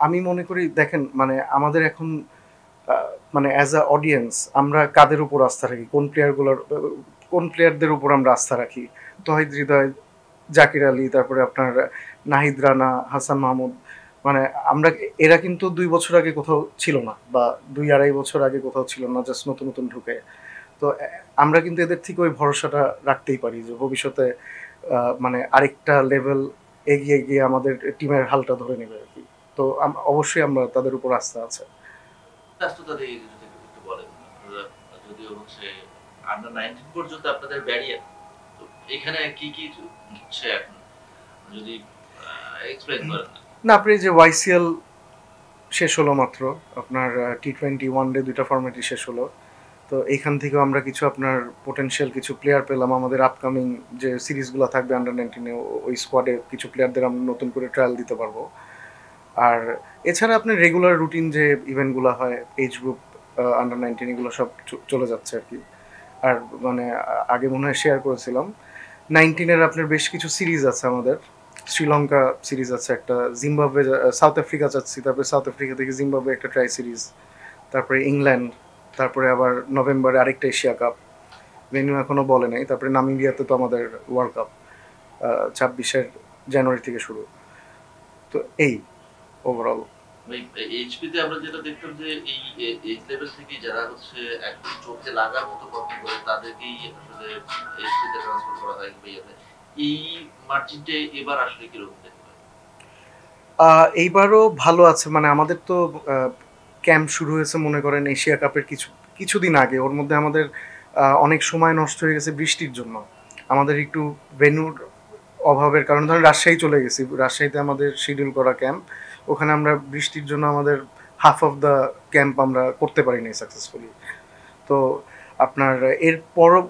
আমি মনে করি দেখেন মানে আমাদের এখন মানে অ্যাজ আ অডিয়েন্স আমরা কাদের উপর আস্থা রাখি, কোন প্লেয়ারদের উপর আমরা আস্থা রাখি? তহিদ হৃদয়, জাকির আলী, তারপরে আপনার নাহিদ রানা, হাসান মাহমুদ। মানে আমরা এরা কিন্তু ২ বছর আগে কোথাও ছিল না, বা ২-২.৫ বছর আগে কোথাও ছিল না, জাস্ট নতুন নতুন ঢুকে। তো আমরা কিন্তু এদের থেকে ওই ভরসাটা রাখতেই পারি যে ভবিষ্যতে মানে আরেকটা লেভেল এগিয়ে গিয়ে আমাদের টিমের হালটা ধরে নেবে আর কি। তো অবশ্যই আমরা তাদের উপর আস্থা আছে। ব্যস্ততা দিয়ে যদি একটু বলেন, আপনারা যদিও হচ্ছে আন্ডার 19 পর্যন্ত আপনাদের ব্যারিয়ার। তো এখানে কি, কি হচ্ছে এখন? যদি এক্সপ্লেইন করেন না। না, আপনি যে ওয়াইসিএল শেষ হলো মাত্র, আপনার টি-20 ওয়ানডে ২টা ফরম্যাটই শেষ হলো। তো এইখান থেকেও আমরা কিছু আপনার পোটেনশিয়াল কিছু প্লেয়ার পেলাম। আমাদের আপকামিং যে সিরিজগুলো থাকবে আন্ডার 19-এ, ওই স্কোয়াডে কিছু প্লেয়ারদের আমরা নতুন করে ট্রায়াল দিতে পারবো। আর এছাড়া আপনার রেগুলার রুটিন যে ইভেন্টগুলো হয়, এজ গ্রুপ, আন্ডার 19 এগুলো সব চলে যাচ্ছে আর কি। আর মানে আগে মনে হয় শেয়ার করেছিলাম, 19-এর আপনার বেশ কিছু সিরিজ আছে আমাদের। শ্রীলঙ্কা সিরিজ আছে একটা, জিম্বাবুয়ে, সাউথ আফ্রিকা যাচ্ছি, তারপরে সাউথ আফ্রিকা থেকে জিম্বাবুয়ে একটা ট্রাই সিরিজ, তারপরে ইংল্যান্ড, তারপরে আবার নভেম্বরে আরেকটা এশিয়া কাপ, ভেন্যু এখনো বলে নাই। তারপরে নামিবিয়াতে তো আমাদের ওয়ার্ল্ড কাপ 26-এর জানুয়ারি থেকে শুরু। তো এই ওভারঅল। ওই এইচপি তে আমরা যেটা দেখতাম যে এই এজ লেভেল থেকে যারা হচ্ছে একদম চোখে লাগার মতো পারফর্ম করে তাদেরকেই আসলে এইচপি তে ট্রান্সফার করা হয় কিংবা এই মার্জিনটা এবার আসলে কিরকম দেখতে পাই? এইবারও ভালো আছে, মানে আমাদের তো ক্যাম্প শুরু হয়েছে মনে করেন এশিয়া কাপের কিছুদিন আগে। ওর মধ্যে আমাদের অনেক সময় নষ্ট হয়ে গেছে বৃষ্টির জন্য। আমাদের একটু ভেন্যুর অভাবের কারণে ধরেন রাজশাহী চলে গেছি, রাজশাহীতে আমাদের শিডিউল করা ক্যাম্প, ওখানে আমরা বৃষ্টির জন্য আমাদের হাফ অফ দ্য ক্যাম্প আমরা করতে পারিনি সাকসেসফুলি। তো আপনার এর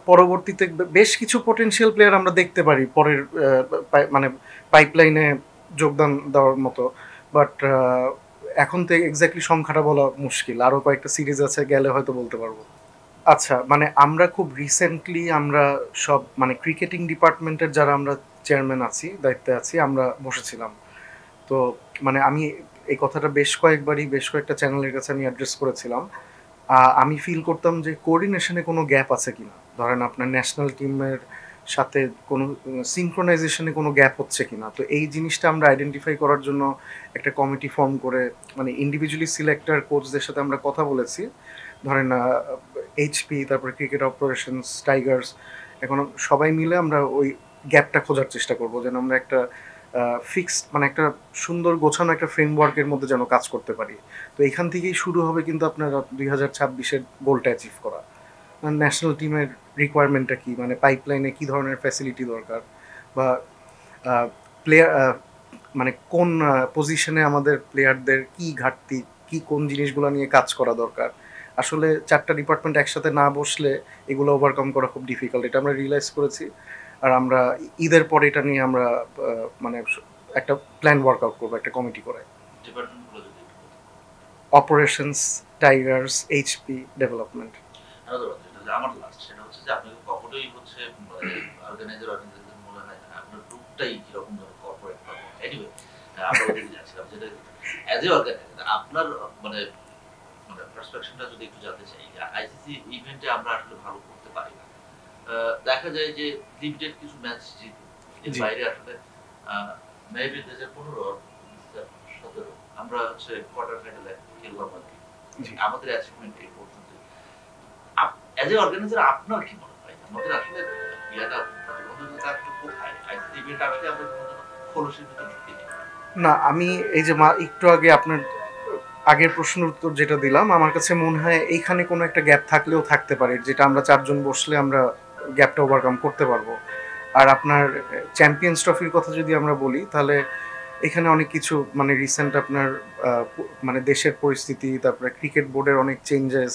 পরবর্তীতে বেশ কিছু পটেনশিয়াল প্লেয়ার আমরা দেখতে পারি পরের মানে পাইপলাইনে যোগদান দেওয়ার মতো। বাট এখন তো এক্স্যাক্টলি সংখ্যাটা বলা মুশকিল, আরও কয়েকটা সিরিজ আছে, গেলে হয়তো বলতে পারবো। আচ্ছা, মানে আমরা খুব রিসেন্টলি আমরা সব মানে ক্রিকেটিং ডিপার্টমেন্টের যারা আমরা চেয়ারম্যান আছি, দায়িত্বে আছি, আমরা বসেছিলাম। তো মানে আমি এই কথাটা বেশ কয়েকটা চ্যানেলের কাছে আমি অ্যাড্রেস করেছিলাম। আমি ফিল করতাম যে কোঅর্ডিনেশনে কোনো গ্যাপ আছে কিনা, ধরেন আপনার ন্যাশনাল টিমের সাথে কোনো সিনক্রোনাইজেশনে কোনো গ্যাপ হচ্ছে কিনা। তো এই জিনিসটা আমরা আইডেন্টিফাই করার জন্য একটা কমিটি ফর্ম করে মানে ইন্ডিভিজুয়ালি সিলেক্টার কোচদের সাথে আমরা কথা বলেছি। ধরেন এইচপি, তারপরে ক্রিকেট অপারেশনস, টাইগার্স, এখন সবাই মিলে আমরা ওই গ্যাপটা খোঁজার চেষ্টা করব, যেন আমরা একটা ফিক্সড মানে একটা সুন্দর গোছানো একটা ফ্রেমওয়ার্কের মধ্যে যেন কাজ করতে পারি। তো এখান থেকেই শুরু হবে কিন্তু আপনার 2026-এর গোলটা অ্যাচিভ করা। ন্যাশনাল টিমের রিকোয়ারমেন্টটা কী, মানে পাইপলাইনে কী ধরনের ফ্যাসিলিটি দরকার, বা প্লেয়ার মানে কোন পজিশনে আমাদের প্লেয়ারদের কী ঘাটতি, কী কোন জিনিসগুলো নিয়ে কাজ করা দরকার। আসলে 4টা ডিপার্টমেন্ট একসাথে না বসলে এগুলো ওভারকাম করা খুব ডিফিকাল্ট, এটা আমরা রিয়েলাইজ করেছি। আর আমরা ঈদের পরে এটা নিয়ে আমরা মানে একটা প্ল্যান ওয়ার্কআউট করবো একটা কমিটি করে। ডিপার্টমেন্ট গুলো যদি একটু বলতেন। Operations, Tigers, HP, development. আমার লাস্ট সেটা হচ্ছে যে আপনাকে কখনোই হচ্ছে অর্গানাইজার মনে হয় না আপনার রূপটাই কিরকম ধরো কর্পোরেট এনিওয়ে আমরা ওদিকে যাচ্ছিলাম যেটা অ্যাজ এ অর্গানাইজার আপনার মানে মানে পার্সপেকশনটা যদি একটু জানতে চাই আইসিসি ইভেন্টে আমরা আসলে ভালো করতে পারি না। দেখা যায় যে লিমিটেড কিছু ম্যাচ জিত এর জি। বাইরে আসলে মেবি 2015 আমরা হচ্ছে কোয়ার্টার ফাইনালে খেললাম আর কি। জি। আমাদের অ্যাচিভমেন্ট এই পর্যন্ত। অ্যাজ এ অর্গানাইজার আপনার কি মনে হয় আমাদের আসলে ইয়াটা প্রতিবন্ধকতা আসলে কোথায়? আইসিসি ইভেন্ট আসলে আমরা কোনোদিনও খোলসের ভিতর ঢুকিনি। না, আমি এই যে একটু আগে আপনার আগের প্রশ্নের উত্তর যেটা দিলাম, আমার কাছে মনে হয় এইখানে কোনো একটা গ্যাপ থাকলেও থাকতে পারে, যেটা আমরা 4 জন বসলে আমরা গ্যাপটা ওভারকাম করতে পারবো। আর আপনার চ্যাম্পিয়ন্স ট্রফির কথা যদি আমরা বলি, তাহলে এখানে অনেক কিছু মানে রিসেন্ট আপনার মানে দেশের পরিস্থিতি, তারপরে ক্রিকেট বোর্ডের অনেক চেঞ্জেস,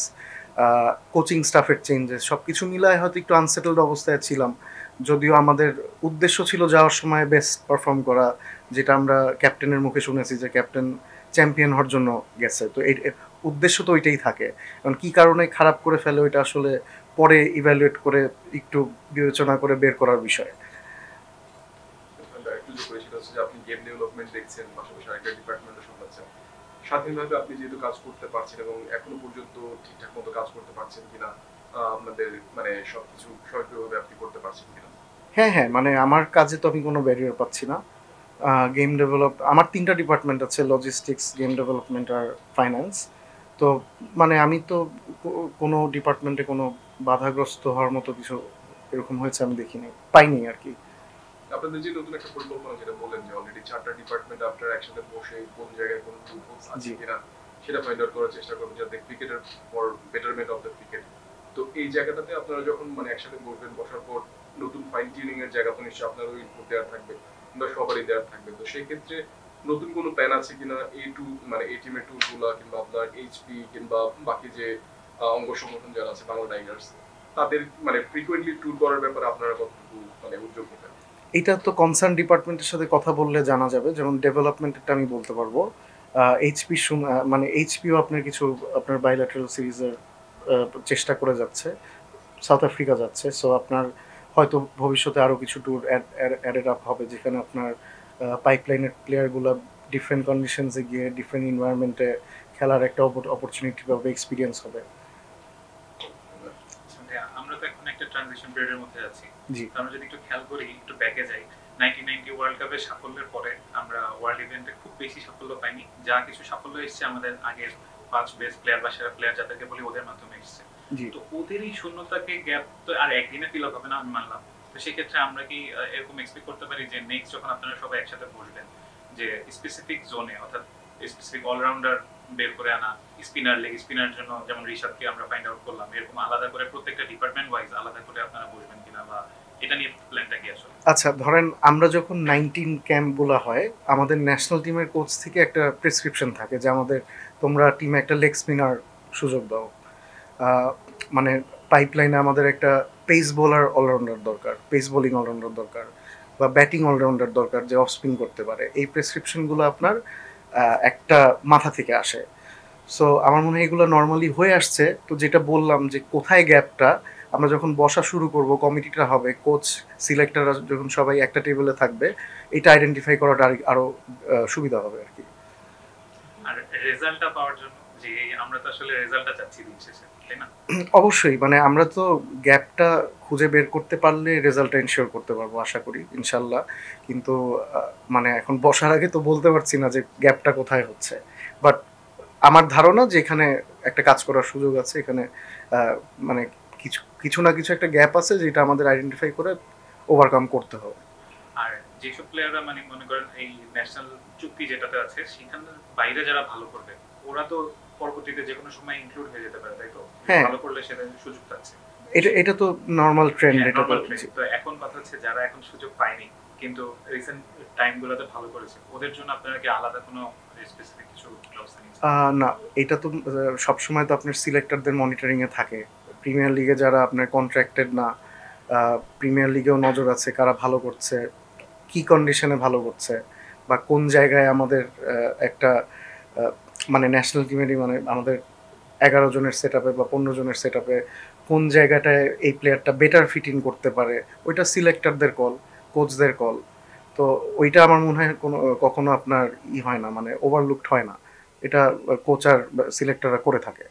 কোচিং স্টাফের চেঞ্জেস, সব কিছু মিলায় হয়তো একটু আনসেটেলড অবস্থায় ছিলাম। যদিও আমাদের উদ্দেশ্য ছিল যাওয়ার সময় বেস্ট পারফর্ম করা, যেটা আমরা ক্যাপ্টেনের মুখে শুনেছি যে ক্যাপ্টেন চ্যাম্পিয়ন হওয়ার জন্য গেছে। তো এই উদ্দেশ্য তো ওইটাই থাকে। কারণ কী কারণে খারাপ করে ফেলে ওইটা আসলে পরে ইভ্যালুয়েট করে একটু বিবেচনা করে বের করার বিষয়। একটু যে করে সেটা হচ্ছে যে আপনি গেম ডেভেলপমেন্ট দেখছেন, পাশাপাশি আরেকটা ডিপার্টমেন্টও সামলাচ্ছেন। স্বাধীনভাবে আপনি যেহেতু কাজ করতে পারছেন এবং এখনো পর্যন্ত ঠিকঠাক মতো কাজ করতে পারছেন কিনা, আপনাদের মানে সবকিছু স্বয়ংক্রিয়ভাবে আপনি করতে পারছেন কিনা? হ্যাঁ, হ্যাঁ, মানে আমার কাজে তো আমি কোনো ব্যারিয়ার পাচ্ছি না। গেম ডেভেলপ আমার ৩ টা ডিপার্টমেন্ট আছে, লজিস্টিক্স, গেম ডেভেলপমেন্ট আর ফাইন্যান্স। তো মানে আমি তো কোনো ডিপার্টমেন্টে কোনো বাধাগ্রস্ত হওয়ার মতো কিছু এরকম হয়েছে আমি দেখিনি, পাইনি আরকি। আপনাদের যে নতুন একটা পরিকল্পনা যেটা বললেন যে অলরেডি 4টা ডিপার্টমেন্ট আপনারা একসাথে বসে কোন জায়গায় কোন লুপহোলস আছে জি। কিনা সেটা ফাইন্ড আউট করার চেষ্টা করবেন যাতে ক্রিকেটের for betterment of the cricket. তো এই জায়গাটাতে আপনারা যখন মানে একসাথে বসবেন, বসার পর নতুন ফাইন টিউনিং এর জায়গা তো নিশ্চয়ই আপনারও ইনপুট দেওয়ার থাকবে কিংবা সবারই দেওয়ার থাকবে। তো সেই ক্ষেত্রে নতুন কোনো প্ল্যান আছে কিনা এই টু মানে এই টিমের টুলগুলা কিংবা আপনার এইচপি কিংবা বাকি যে অঙ্গ সংগঠন যারা আছে বাংলা টাইগার্স তাদের মানে ফ্রিকোয়েন্টলি ট্যুর করার ব্যাপারে আপনারা কতটুকু মানে উদ্যোগ নেবেন? এটা তো কনসার্ন ডিপার্টমেন্টের সাথে কথা বললে জানা যাবে। যেমন ডেভেলপমেন্টেরটা আমি বলতে পারবো। এইচপি মানে এইচপিও আপনার কিছু আপনার বাইল্যাটারাল সিরিজের চেষ্টা করে যাচ্ছে। সাউথ আফ্রিকা যাচ্ছে। সো আপনার হয়তো ভবিষ্যতে আরও কিছু ট্যুর অ্যাডেড আপ হবে যেখানে আপনার পাইপলাইনের প্লেয়ারগুলো ডিফারেন্ট কন্ডিশনসে গিয়ে ডিফারেন্ট এনভায়রনমেন্টে খেলার একটা অপরচুনিটি পাবে, এক্সপিরিয়েন্স হবে। আমরা তো এখন একটা ট্রানজিশন পিরিয়ডের মধ্যে আছি। জি। আমরা যদি একটু খেয়াল করি, একটু ব্যাকে যাই, 1990 ওয়ার্ল্ড কাপের সাফল্যের পরে আমরা ওয়ার্ল্ড ইভেন্টে খুব বেশি সাফল্য পাইনি। যা কিছু সাফল্য এসেছে আমাদের আগের 5 বেস্ট প্লেয়ার বা সেরা প্লেয়ার যাদেরকে বলি ওদের মাধ্যমে এসেছে। জি। তো ওদের এই শূন্যতাকে গ্যাপ তো আর একদিনে ফিল আপ হবে না, আমি মানলাম। তো সেক্ষেত্রে আমরা কি এরকম এক্সপেক্ট করতে পারি যে নেক্সট যখন আপনারা সবাই একসাথে বসবেন যে স্পেসিফিক জোনে অর্থাৎ স্পেসিফিক অলরাউন্ডার বের করে আনা, স্পিনার লেগ স্পিনার জন্য যেমন ঋষাদকে আমরা ফাইন্ড আউট করলাম, এরকম আলাদা করে প্রত্যেকটা ডিপার্টমেন্ট ওয়াইজ আলাদা করে আপনারা বসবেন কিনা, বা এটা নিয়ে প্ল্যানটা কি আসলে? আচ্ছা, ধরেন আমরা যখন 19 ক্যাম্পগুলো হয় আমাদের ন্যাশনাল টিমের কোচ থেকে একটা প্রেসক্রিপশন থাকে যে তোমরা টিমে একটা লেগ স্পিনার সুযোগ দাও। মানে পাইপলাইনে আমাদের একটা পেস বোলার অলরাউন্ডার দরকার, পেস বোলিং অলরাউন্ডার দরকার, বা ব্যাটিং অলরাউন্ডার দরকার যে অফ স্পিন করতে পারে। এই প্রেসক্রিপশনগুলো আপনার একটা মাথা থেকে আসে। সো আমার মনে হয় এগুলো নর্মালি হয়ে আসছে। তো যেটা বললাম যে কোথায় গ্যাপটা, আমরা যখন বসা শুরু করব, কমিটিটা হবে, কোচ সিলেক্টররা যখন সবাই একটা টেবিলে থাকবে, এটা আইডেন্টিফাই করাটা আরও সুবিধা হবে আর কি। আর রেজাল্টটা পাওয়ার জন্য যে আমরা তো আসলে রেজাল্টটা চাচ্ছি দিন শেষে, তাই না? অবশ্যই, মানে আমরা তো গ্যাপটা খুঁজে বের করতে পারলে রেজাল্টটা এনশিওর করতে পারবো আশা করি ইনশাল্লাহ। কিন্তু মানে এখন বসার আগে তো বলতে পারছি না যে গ্যাপটা কোথায় হচ্ছে। বাট আমার ধারণা যে এখানে একটা কাজ করার সুযোগ আছে, এখানে মানে কিছু কিছু না কিছু একটা গ্যাপ আছে যেটা আমাদের আইডেন্টিফাই করে ওভারকাম করতে হবে। আর যেসব প্লেয়াররা মানে মনে করেন এই ন্যাশনাল চুক্তি যেটাতে আছে সেখানের বাইরে যারা ভালো করবে ওরা তো পরবর্তীতে যে কোনো সময় ইনক্লুড হয়ে যেতে পারে, তাই তো? হ্যাঁ। ভালো করলে সেটা সুযোগ পাচ্ছে। এটা তো নর্মাল ট্রেন্ড। হ্যাঁ, এটা তো normal trend। তো এখন কথা হচ্ছে যারা এখন সুযোগ পায়নি কিন্তু রিসেন্ট টাইমগুলোতে ভালো করেছে ওদের জন্য আপনারা কি আলাদা কোনো স্পেসিফিক কিছু ব্যবস্থা নিয়েছেন? না, এটা তো সবসময় তো আপনার সিলেক্টরদের মনিটরিংয়ে থাকে। প্রিমিয়ার লিগে যারা আপনার কন্ট্রাক্টেড না, প্রিমিয়ার লিগেও নজর আছে কারা ভালো করছে, কি কন্ডিশনে ভালো করছে, বা কোন জায়গায় আমাদের একটা মানে ন্যাশনাল টিমেরই মানে আমাদের 11 জনের সেট আপে বা 15 জনের সেট আপে কোন জায়গাটায় এই প্লেয়ারটা বেটার ফিট ইন করতে পারে, ওইটা সিলেক্টরদের কল, কোচদের কল। তো ওইটা আমার মনে হয় কখনো আপনার হয় না, মানে ওভারলুকড হয় না। এটা কোচ আর সিলেক্টররা করে থাকে।